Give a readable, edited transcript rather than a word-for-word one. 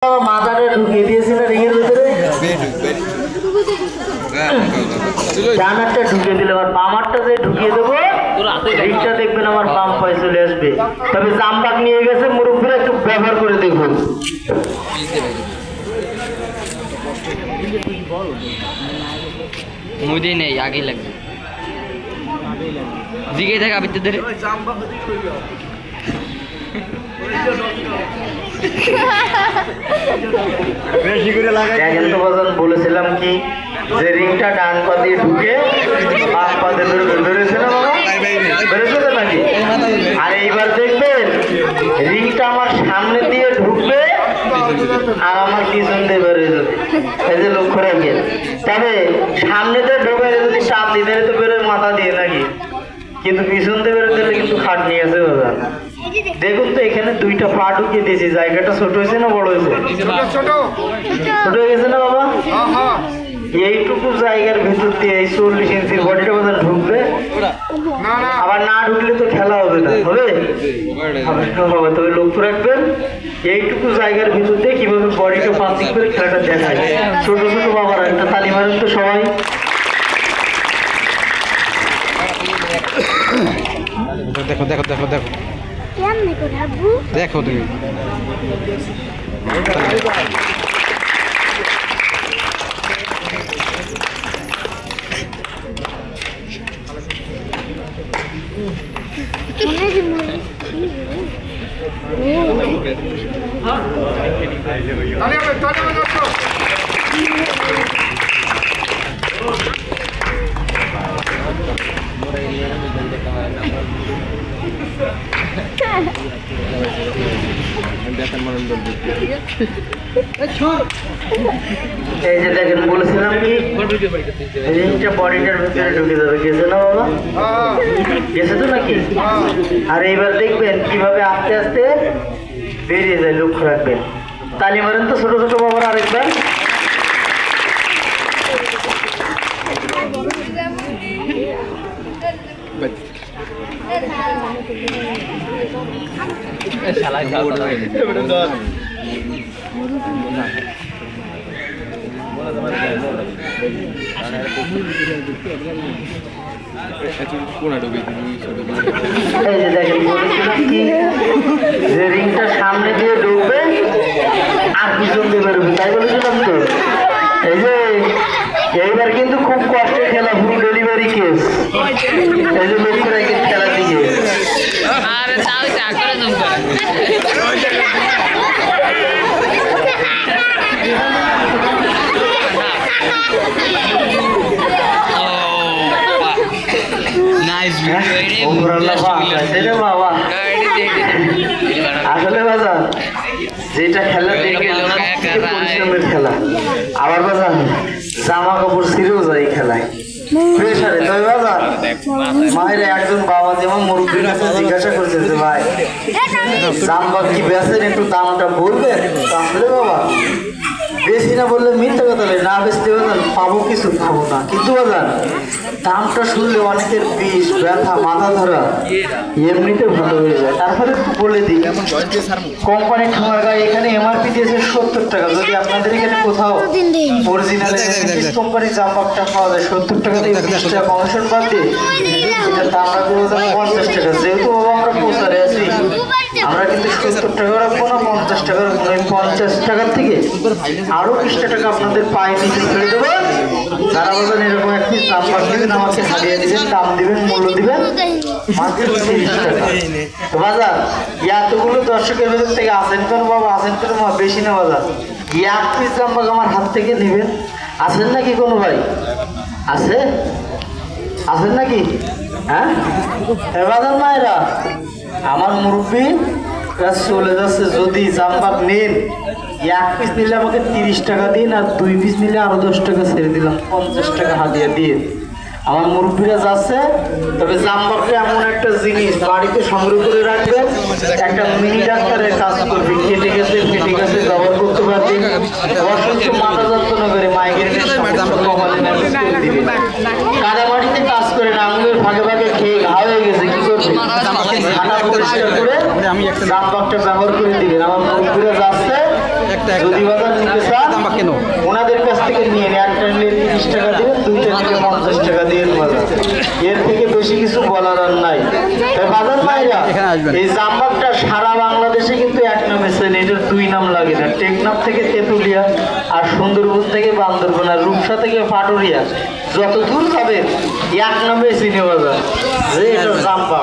মাথাটা ঢুকিয়ে দিয়েছি না রিংয়ের ভিতরে, ডানারটা ঢুকিয়ে দিলে আবার বামারটা যে ঢুকিয়ে দেবো, রিংটা দেখবেন আমার বাম পায়ে চলে আসবে। তবে জামবাগ নিয়ে গেছে, মুরব্বীরা একটু ব্যবহার করে দেখুন। মুদি নেই, আগেই লাগবে দিকে থাকে আবিতে ধরে বলেছিলাম কি যে রিংটা ডান পা দিয়ে ঢুকে বাম পা দিয়ে বেরোছে না বাবা, বেরোছে তো নাকি? আর এইবার দেখবেন রিংটা আমার সামনে দিয়ে ঢুকবে আর আমার পিছন দিয়ে বেরোয় যাবে। এই যে লক্ষ্য রাখেন। তবে সামনে দিয়ে ঢুকে যদি চাপ দিতে তো বেরোয় মাথা দিয়ে নাকি, কিন্তু পিছন দিয়ে বেরোতে কিন্তু খাটনি আছে বাবা। দেখুন তো এখানে দুইটা পা ঢুকিয়ে দিয়েছি, জায়গাটা ছোট হয়েছে না বড় হয়েছে? ছোট হয়ে গেছে না বাবা? এইটুকু জায়গার ভিতর দিয়ে এই 40 ইঞ্চির বডিটা বোধ ঢুকবে, আবার না ঢুকলে তো খেলা হবে না, হবে? বাবা তবে লক্ষ্য রাখবেন এইটুকু জায়গার ভিতর দিয়ে কিভাবে বডিটা পাঞ্চিং করে খেলাটা দেখায়। ছোট ছোট বাবারা একটা তালি মারেন তো সবাই। দেখো দেখো দেখো দেখো দেখো তুমি এই যে দেখেন বলেছিলাম কি রিংটা বডিটার ভিতরে ঢুকে যাবে, গেছে না বাবা? গেছে তো নাকি? আর এইবার দেখবেন কিভাবে আস্তে আস্তে বেরিয়ে যায়, লক্ষ্য রাখবেন। তালি মারেন তো ছোট ছোট বাবার আরেকবার। যে রিংটা সামনে দিয়ে ঢুকবে আর পিছন দিয়ে বেরোবে, তাই বলেছিলাম তো। এই যে এইবার কিন্তু খুব কষ্টের খেলা, পুরো ডেলিভারি কেস। এই যে লক্ষ্য রাখেন খেলার দিকে। আসলে বাজার যেটা খেলা পরিশ্রমের খেলা, আবার বাজার জামা কাপড় ছিঁড়েও যায় খেলায় প্রেশারে। তবে বাজার মায়ের একজন বাবা যেমন মুরব্বীর কাছে জিজ্ঞাসা করছে যে ভাই জামা কি বেচেন, একটু দামটা বলবেন? তাহলে বাবা বেশি না বললে মিথ্যা কথা, না বেচতে বাজার পাবো কিছু, পাবো না। কিন্তু বাজার দামটা শুনলে অনেকের বিষ, ব্যথা, মাথা ধরা এমনিতে ভালো হয়ে যায়। তারপরে একটু বলে দিই, কোম্পানির খামার গায়ে এখানে এমআরপি দিয়েছে 70 টাকা। যদি আপনাদের এখানে কোথাও অরিজিনাল কোম্পানির জাম্পারটা পাওয়া যায় 70 টাকাতে, 20 টাকা কমিশন বাদ দিয়ে এটার দাম রাখবো 50 টাকা। যেহেতু বাবা আমরা প্রচারে আছি, আমরা কিন্তু 70 টাকা রাখবো না, 50 টাকা রাখবো। 50 টাকার থেকে আরো 20 টাকা আপনাদের পায়ে নিচে ছেড়ে দেবো। যারা বলবেন এরকম একটি জাম্পার দিবেন, আমাকে হারিয়ে দিবেন, দাম দিবেন, মূল্য দিবেন মাত্র 30 টাকা। তো বাজার এতগুলো দর্শকের ভেতর থেকে আসেন কেন বাবা, আসেন কেন বেশি না বাজার? এক পিস জাম্পার আমার হাত থেকে নেবেন। আসেন নাকি কোনো ভাই? আছে? আসেন নাকি? হ্যাঁ বাজার মায়েরা, আমার মুরব্বী চলে যাচ্ছে। যদি জাম্পার নেন, এক পিস নিলে আমাকে 30 টাকা দিন, আর 2 পিস নিলে আরো 10 টাকা ছেড়ে দিলাম, 50 টাকা হাতিয়ে দিয়ে আমার মুরব্বীরা যাচ্ছে। তবে জাম্পারটা এমন একটা জিনিস, বাড়িতে সংগ্রহ করে রাখবেন, একটা মিনি ডাক্তারের কাজ করবে। কেটে গেছে, ফেটে গেছে, ব্যবহার করতে পারবেন। অসংখ্য মাথা যন্ত্রণা করে মাইগ্রেনের কাদামাটিতে কাজ করে না, আঙুলের ভাগে ভাগে খেয়ে ঘা হয়ে গেছে, কি করবে? ঝাঁটা পরিষ্কার করে জাম্পারটা ব্যবহার করে দিবেন। আমার মুরব্বীরা যাচ্ছে একটা। যদি বাজার নিতে চান জাম্বা কেন? ওনাদের কাছ থেকে নিয়ে নেন, একটা নিলে 30 টাকা দিয়ে, দুইটা নিলে 50 টাকা দিয়ে বাজার। এর থেকে বেশি কিছু বলার আর নাই। তাই বাজার ভাইরা, এখানে আসবেন। এই জাম্বারটা সারা বাংলাদেশে কিন্তু এক নামে চেনে, এটার দুই নাম লাগে না। টেকনাফ থেকে তেঁতুলিয়া, আর সুন্দরবন থেকে বান্দরবন, আর রূপসা থেকে পাটুরিয়া, যত দূর যাবে এক নামে চিনে বাজার যে এটা জাম্বা।